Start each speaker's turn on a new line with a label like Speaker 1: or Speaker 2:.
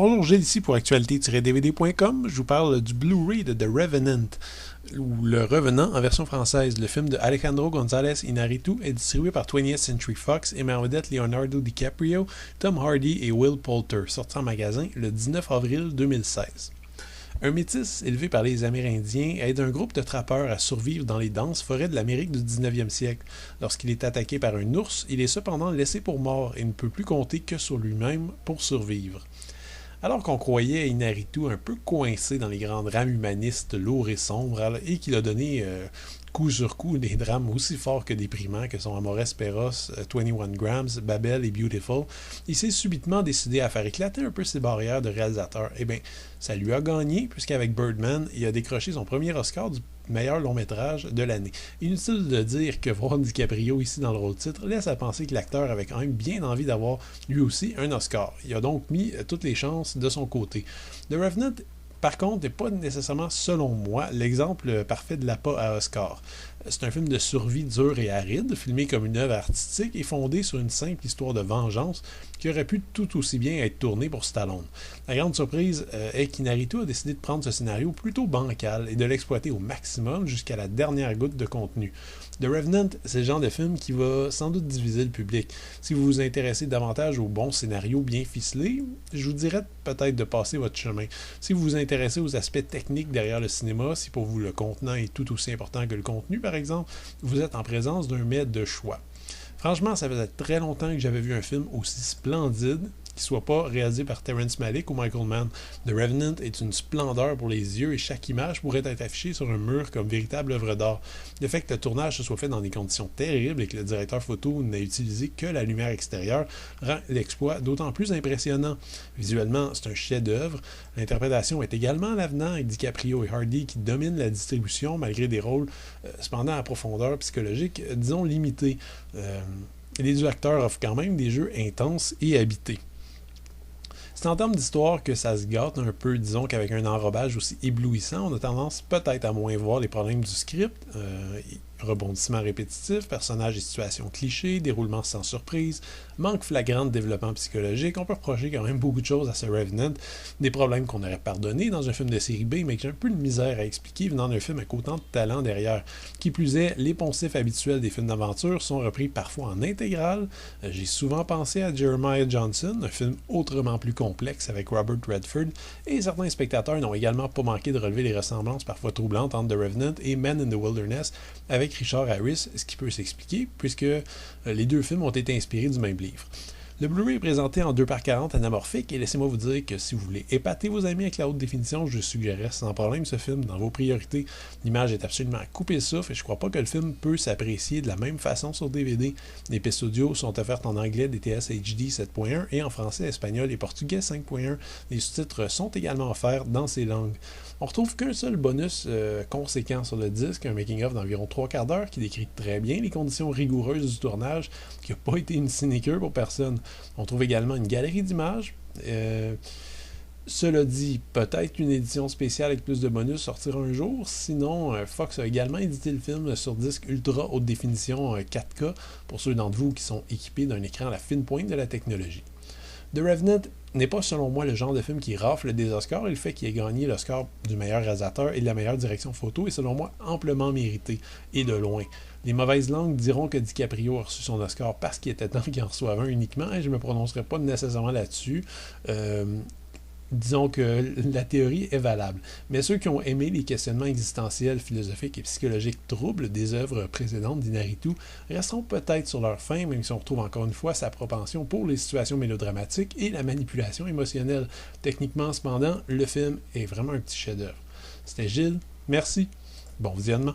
Speaker 1: Bonjour, Gilles ici pour actualité-dvd.com. Je vous parle du Blu-ray de The Revenant, ou Le Revenant en version française. Le film de Alejandro González Iñárritu est distribué par 20th Century Fox et met en vedette Leonardo DiCaprio, Tom Hardy et Will Poulter, sorti en magasin le 19 avril 2016. Un métis élevé par les Amérindiens aide un groupe de trappeurs à survivre dans les denses forêts de l'Amérique du 19e siècle. Lorsqu'il est attaqué par un ours, il est cependant laissé pour mort et ne peut plus compter que sur lui-même pour survivre. Alors qu'on croyait Iñárritu un peu coincé dans les grandes rames humanistes lourds et sombres et qu'il a donné coup sur coup des drames aussi forts que déprimants que sont Amores Perros, 21 Grams, Babel et Beautiful, il s'est subitement décidé à faire éclater un peu ses barrières de réalisateur. Eh bien, ça lui a gagné puisqu'avec Birdman, il a décroché son premier Oscar du meilleur long métrage de l'année. Inutile de dire que voir DiCaprio ici dans le rôle titre laisse à penser que l'acteur avait quand même bien envie d'avoir lui aussi un Oscar. Il a donc mis toutes les chances de son côté. The Revenant, par contre, n'est pas nécessairement, selon moi, l'exemple parfait de l'appât à Oscar. C'est un film de survie dur et aride, filmé comme une œuvre artistique et fondé sur une simple histoire de vengeance qui aurait pu tout aussi bien être tournée pour Stallone. La grande surprise est qu'Iñárritu a décidé de prendre ce scénario plutôt bancal et de l'exploiter au maximum jusqu'à la dernière goutte de contenu. The Revenant, c'est le genre de film qui va sans doute diviser le public. Si vous vous intéressez davantage au bon scénario bien ficelé, je vous dirais peut-être de passer votre chemin. Si vous vous intéressez aux aspects techniques derrière le cinéma, si pour vous le contenant est tout aussi important que le contenu, par exemple, vous êtes en présence d'un maître de choix. Franchement, ça faisait très longtemps que j'avais vu un film aussi splendide qui ne soit pas réalisé par Terrence Malick ou Michael Mann. The Revenant est une splendeur pour les yeux et chaque image pourrait être affichée sur un mur comme véritable œuvre d'art. Le fait que le tournage se soit fait dans des conditions terribles et que le directeur photo n'ait utilisé que la lumière extérieure rend l'exploit d'autant plus impressionnant. Visuellement, c'est un chef-d'œuvre. L'interprétation est également à l'avenant avec DiCaprio et Hardy qui dominent la distribution malgré des rôles cependant à profondeur psychologique, disons, limitée. Les deux acteurs offrent quand même des jeux intenses et habités. C'est en termes d'histoire que ça se gâte un peu, disons qu'avec un enrobage aussi éblouissant, on a tendance peut-être à moins voir les problèmes du script, rebondissements répétitifs, personnages et situations clichés, déroulement sans surprise, manque flagrant de développement psychologique. On peut reprocher quand même beaucoup de choses à ce Revenant, des problèmes qu'on aurait pardonnés dans un film de série B, mais que j'ai un peu de misère à expliquer venant d'un film avec autant de talent derrière. Qui plus est, les poncifs habituels des films d'aventure sont repris parfois en intégrale. J'ai souvent pensé à Jeremiah Johnson, un film autrement plus complexe avec Robert Redford, et certains spectateurs n'ont également pas manqué de relever les ressemblances parfois troublantes entre The Revenant et Men in the Wilderness avec Richard Harris, ce qui peut s'expliquer puisque les deux films ont été inspirés du même livre. Le Blu-ray est présenté en 2:40 anamorphique et laissez-moi vous dire que si vous voulez épater vos amis avec la haute définition, je suggérerais sans problème ce film dans vos priorités. L'image est absolument à couper le souffle et je crois pas que le film peut s'apprécier de la même façon sur DVD. Les pistes audio sont offertes en anglais DTS HD 7.1 et en français, espagnol et portugais 5.1. Les sous-titres sont également offerts dans ces langues. On retrouve qu'un seul bonus conséquent sur le disque, un making-of d'environ 3/4 d'heure qui décrit très bien les conditions rigoureuses du tournage, qui n'a pas été une sinécure pour personne. On trouve également une galerie d'images. Cela dit, peut-être qu'une édition spéciale avec plus de bonus sortira un jour. Sinon, Fox a également édité le film sur disque ultra haute définition 4K pour ceux d'entre vous qui sont équipés d'un écran à la fine pointe de la technologie. The Revenant n'est pas selon moi le genre de film qui rafle des Oscars et le fait qu'il ait gagné l'Oscar du meilleur réalisateur et de la meilleure direction photo est selon moi amplement mérité, et de loin. Les mauvaises langues diront que DiCaprio a reçu son Oscar parce qu'il était temps qu'il en reçoive un uniquement et je ne me prononcerai pas nécessairement là-dessus. Disons que la théorie est valable. Mais ceux qui ont aimé les questionnements existentiels, philosophiques et psychologiques troubles des œuvres précédentes d'Iñárritu resteront peut-être sur leur faim, même si on retrouve encore une fois sa propension pour les situations mélodramatiques et la manipulation émotionnelle. Techniquement, cependant, le film est vraiment un petit chef-d'œuvre. C'était Gilles. Merci. Bon visionnement.